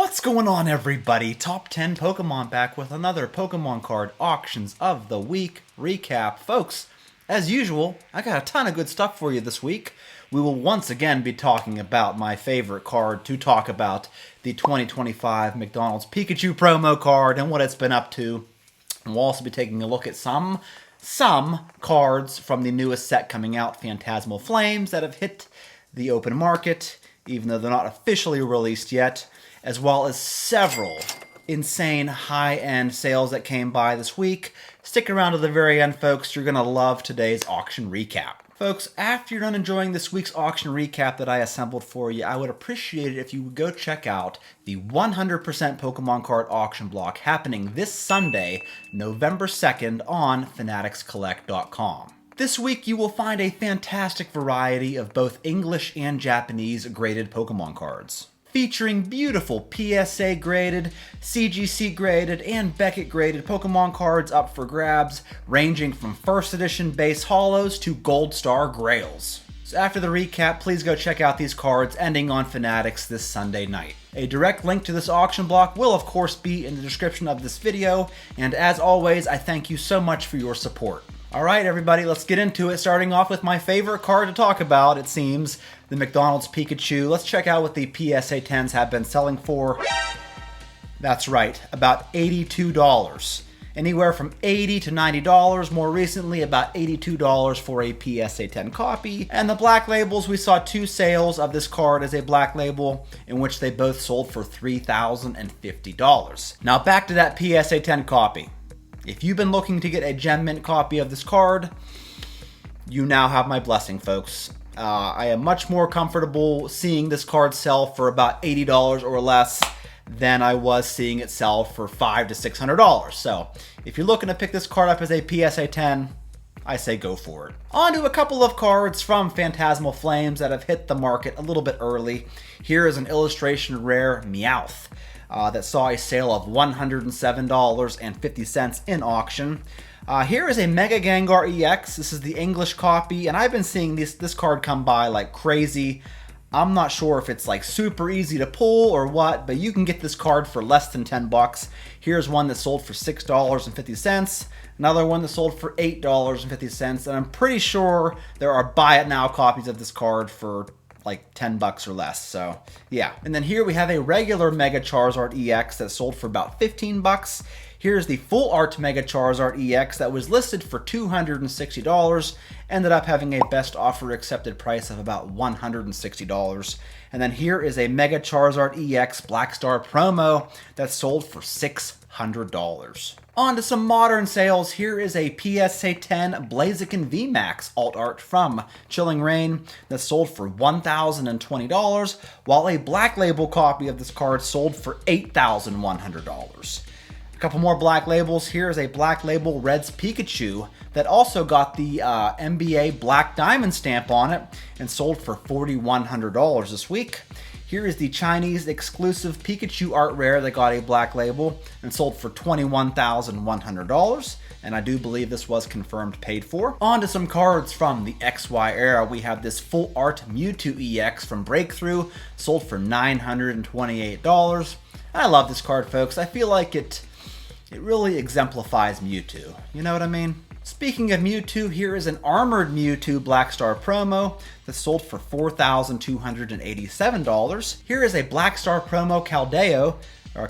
What's going on, everybody? Top 10 Pokemon back with another Pokemon card auctions of the week recap. Folks, as usual, I got a ton of good stuff for you this week. We will once again be talking about my favorite card to talk about, the 2025 McDonald's Pikachu promo card and what it's been up to. And we'll also be taking a look at some cards from the newest set coming out, Phantasmal Flames, that have hit the open market, even though they're not officially released yet, as well as several insane high-end sales that came by this week. Stick around to the very end, folks. You're going to love today's auction recap. Folks, after you're done enjoying this week's auction recap that I assembled for you, I would appreciate it if you would go check out the 100% Pokemon card auction block happening this Sunday, November 2nd on fanaticscollect.com. This week you will find a fantastic variety of both English and Japanese graded Pokemon cards, featuring beautiful PSA graded, CGC graded, and Beckett graded Pokemon cards up for grabs, ranging from first edition base holos to gold star grails. So after the recap, please go check out these cards ending on Fanatics this Sunday night. A direct link to this auction block will of course be in the description of this video, and as always, I thank you so much for your support. Alright everybody, let's get into it, starting off with my favorite card to talk about, it seems, the McDonald's Pikachu. Let's check out what the PSA 10s have been selling for. That's right, about $82. Anywhere from $80 to $90, more recently about $82 for a PSA 10 copy. And the black labels, we saw two sales of this card as a black label, in which they both sold for $3,050. Now back to that PSA 10 copy. If you've been looking to get a gem mint copy of this card, you now have my blessing, folks. I am much more comfortable seeing this card sell for about $80 or less than I was seeing it sell for $500 to $600. So if you're looking to pick this card up as a PSA 10, I say go for it. On to a couple of cards from Phantasmal Flames that have hit the market a little bit early. Here is an illustration rare Meowth that saw a sale of $107.50 in auction. Here is a Mega Gengar EX. This is the English copy, and I've been seeing this card come by like crazy. I'm not sure if it's like super easy to pull or what, but you can get this card for less than 10 bucks. Here's one that sold for $6.50. Another one that sold for $8.50, and I'm pretty sure there are buy it now copies of this card for like 10 bucks or less, so yeah. And then here we have a regular Mega Charizard EX that sold for about 15 bucks. Here's the full art Mega Charizard EX that was listed for $260, ended up having a best offer accepted price of about $160. And then here is a Mega Charizard EX Black Star promo that sold for $600. On to some modern sales. Here is a PSA 10 Blaziken VMAX alt art from Chilling Reign that sold for $1,020, while a black label copy of this card sold for $8,100. A couple more black labels. Here is a black label Reds Pikachu that also got the NBA Black Diamond stamp on it and sold for $4,100 this week. Here is the Chinese exclusive Pikachu art rare that got a black label and sold for $21,100, and I do believe this was confirmed paid for. On to some cards from the XY era. We have this full art Mewtwo EX from Breakthrough, sold for $928. I love this card, folks. I feel like it really exemplifies Mewtwo. You know what I mean? Speaking of Mewtwo, here is an armored Mewtwo Black Star promo that sold for $4,287. Here is a Black Star promo Caldeo, I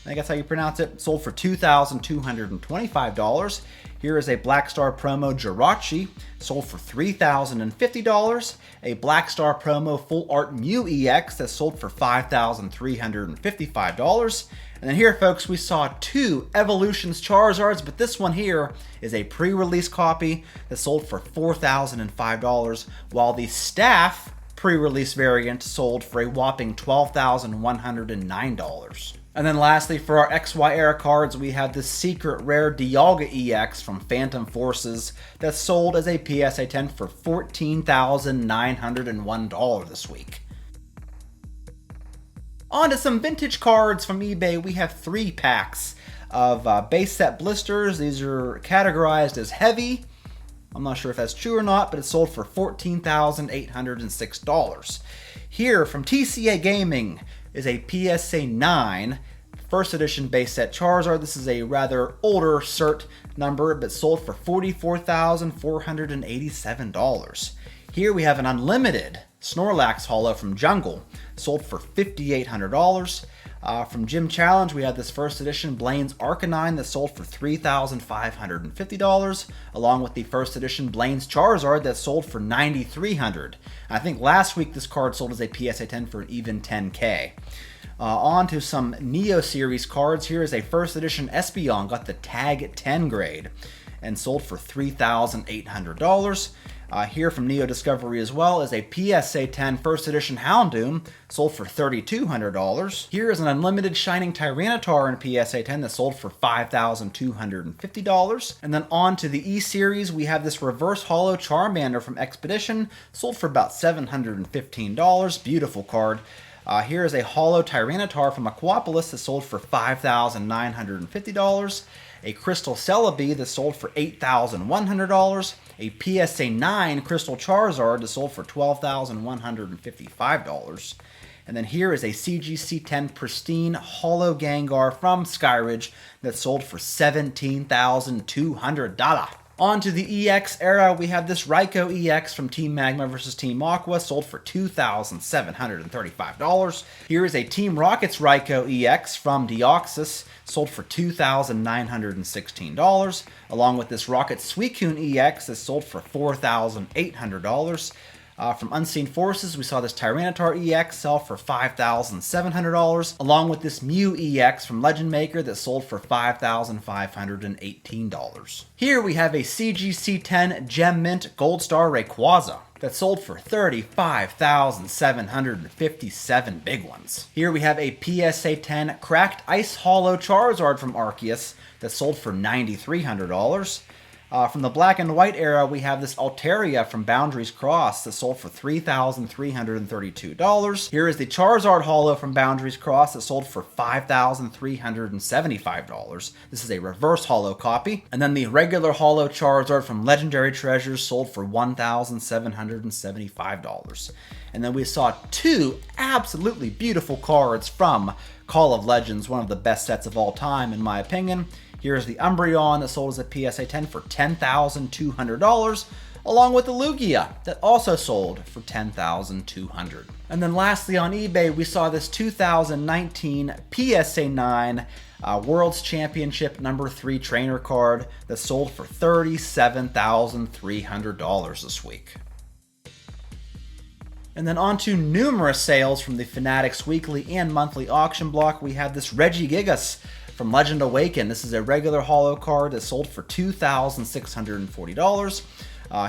think that's how you pronounce it, sold for $2,225. Here is a Black Star promo Jirachi, sold for $3,050. A Black Star promo Full Art Mew EX that sold for $5,355. And then here, folks, we saw two Evolutions Charizards, but this one here is a pre-release copy that sold for $4,005, while the Staff pre-release variant sold for a whopping $12,109. And then lastly, for our XY era cards, we have the secret rare Dialga EX from Phantom Forces that sold as a PSA 10 for $14,901 this week. On to some vintage cards from eBay. We have 3 packs of base set blisters. These are categorized as heavy. I'm not sure if that's true or not, but it sold for $14,806. Here from TCA Gaming, is a PSA 9 first edition base set Charizard. This is a rather older cert number, but sold for $44,487. Here we have an unlimited Snorlax holo from Jungle, sold for $5,800. From Gym Challenge, we have this first edition Blaine's Arcanine that sold for $3,550, along with the first edition Blaine's Charizard that sold for $9,300. I think last week this card sold as a PSA 10 for an even $10K. On to some Neo Series cards. Here is a first edition Espeon, got the Tag 10 grade, and sold for $3,800. Here from Neo Discovery as well is a PSA 10 first edition Houndoom, sold for $3,200. Here is an unlimited Shining Tyranitar in PSA 10 that sold for $5,250. And then on to the E Series, we have this reverse holo Charmander from Expedition, sold for about $715. Beautiful card. Here is a holo Tyranitar from Aquapolis that sold for $5,950. A Crystal Celebi that sold for $8,100. A PSA 9 Crystal Charizard that sold for $12,155. And then here is a CGC 10 Pristine Holo Gengar from Skyridge that sold for $17,200. On to the EX era, we have this Raikou EX from Team Magma versus Team Aqua, sold for $2,735. Here is a Team Rockets Raikou EX from Deoxys, sold for $2,916, along with this Rocket Suicune EX that sold for $4,800. From Unseen Forces, we saw this Tyranitar EX sell for $5,700, along with this Mew EX from Legend Maker that sold for $5,518. Here we have a CGC 10 Gem Mint Gold Star Rayquaza that sold for $35,757 big ones. Here we have a PSA 10 Cracked Ice Holo Charizard from Arceus that sold for $9,300. From the Black and White era, we have this Altaria from Boundaries Cross that sold for $3,332. Here is the Charizard holo from Boundaries Cross that sold for $5,375. This is a reverse holo copy. And then the regular holo Charizard from Legendary Treasures sold for $1,775. And then we saw two absolutely beautiful cards from Call of Legends, one of the best sets of all time in my opinion. Here's the Umbreon that sold as a PSA 10 for $10,200, along with the Lugia that also sold for $10,200. And then lastly on eBay, we saw this 2019 PSA 9 World's Championship number 3 trainer card that sold for $37,300 this week. And then on to numerous sales from the Fanatics weekly and monthly auction block. We have this Regigigas from Legend Awaken. This is a regular holo card that sold for $2,640.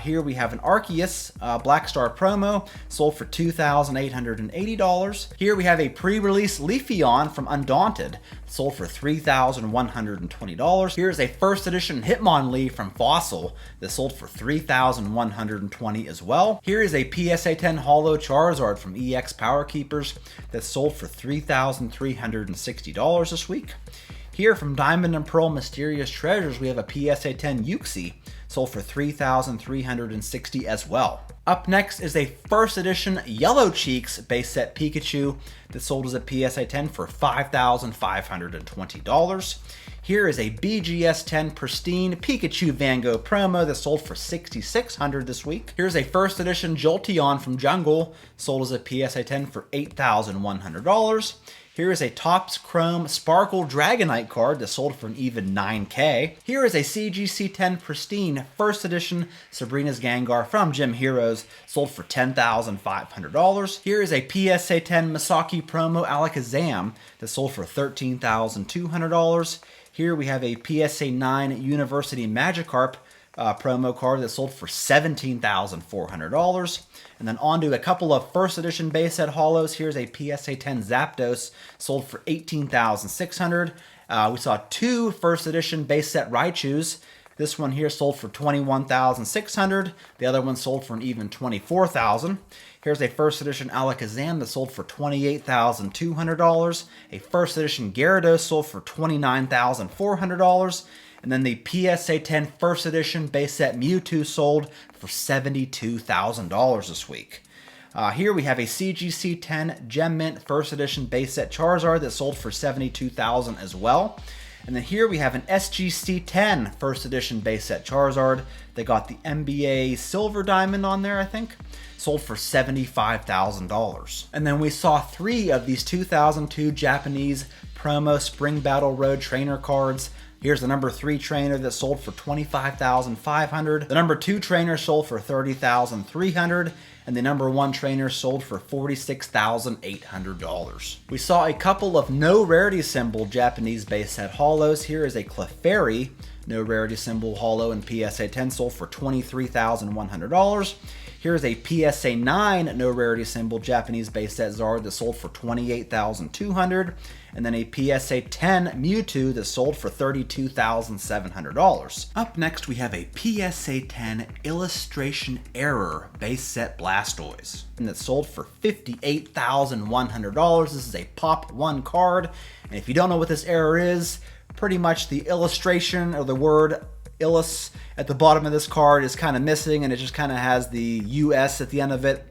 Here we have an Arceus Black Star promo, sold for $2,880. Here we have a pre-release Leafeon from Undaunted, sold for $3,120. Here's a first edition Hitmonlee from Fossil that sold for $3,120 as well. Here is a PSA 10 holo Charizard from EX Power Keepers that sold for $3,360 this week. Here from Diamond and Pearl Mysterious Treasures, we have a PSA 10 Uxie, sold for $3,360 as well. Up next is a first edition Yellow Cheeks base set Pikachu that sold as a PSA 10 for $5,520. Here is a BGS 10 Pristine Pikachu Van Gogh promo that sold for $6,600 this week. Here's a first edition Jolteon from Jungle, sold as a PSA 10 for $8,100. Here is a Topps Chrome Sparkle Dragonite card that sold for an even $9K. Here is a CGC 10 Pristine First Edition Sabrina's Gengar from Gym Heroes, sold for $10,500. Here is a PSA 10 Misaki Promo Alakazam that sold for $13,200. Here we have a PSA 9 University Magikarp promo card that sold for $17,400. And then on to a couple of first edition base set holos. Here's a PSA 10 Zapdos, sold for $18,600. We saw two first edition base set Raichus. This one here sold for $21,600. The other one sold for an even $24,000. Here's a first edition Alakazam that sold for $28,200. A first edition Gyarados sold for $29,400. And then the PSA 10 first edition base set Mewtwo sold for $72,000 this week. Here we have a CGC 10 Gem Mint First Edition base set Charizard that sold for $72,000 as well. And then here we have an SGC 10 First Edition base set Charizard. They got the NBA Silver Diamond on there, I think. Sold for $75,000. And then we saw 3 of these 2002 Japanese promo Spring Battle Road trainer cards. Here's the number 3 trainer that sold for $25,500. The number 2 trainer sold for $30,300. And the number 1 trainer sold for $46,800. We saw a couple of no rarity symbol Japanese base set holos. Here is a Clefairy no rarity symbol holo in PSA 10, sold for $23,100. Here's a PSA 9 no rarity symbol Japanese base set Zard that sold for $28,200, and then a PSA 10 Mewtwo that sold for $32,700. Up next, we have a PSA 10 Illustration Error base set Blastoise, and that sold for $58,100. This is a Pop 1 card, and if you don't know what this error is, pretty much the illustration or the word Illus at the bottom of this card is kind of missing, and it just kind of has the US at the end of it.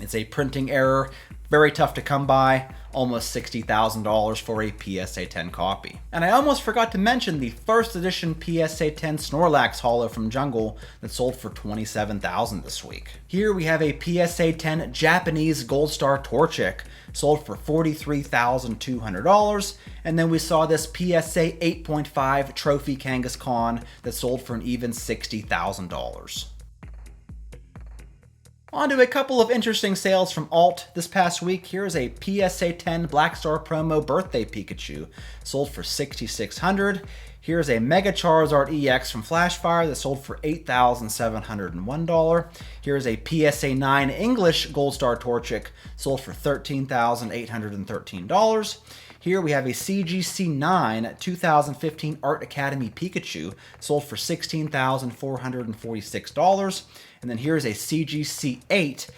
It's a printing error, very tough to come by, almost $60,000 for a PSA 10 copy. And I almost forgot to mention the first edition PSA 10 Snorlax holo from Jungle that sold for $27,000 this week. Here we have a PSA 10 Japanese Gold Star Torchic, sold for $43,200, and then we saw this PSA 8.5 Trophy Kangaskhan that sold for an even $60,000. On to a couple of interesting sales from Alt this past week. Here's a PSA 10 Black Star Promo Birthday Pikachu, sold for $6,600. Here's a Mega Charizard EX from Flashfire that sold for $8,701. Here's a PSA 9 English Gold Star Torchic, sold for $13,813. Here we have a CGC 9 2015 Art Academy Pikachu, sold for $16,446. And then here's a CGC 8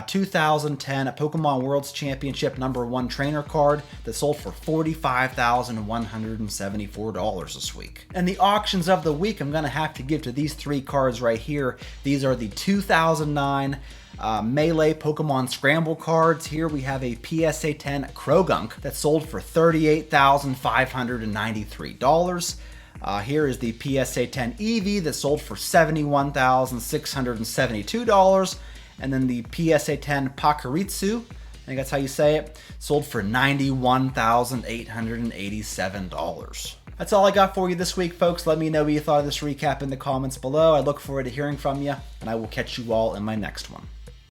2010 Pokemon World's Championship number 1 trainer card that sold for $45,174 this week. And the auctions of the week I'm going to have to give to these 3 cards right here. These are the 2009 Melee Pokemon Scramble cards. Here we have a PSA 10 Krogunk that sold for $38,593. Here is the PSA 10 Eevee that sold for $71,672. And then the PSA 10 Pakaritsu, I think that's how you say it, sold for $91,887. That's all I got for you this week, folks. Let me know what you thought of this recap in the comments below. I look forward to hearing from you, and I will catch you all in my next one.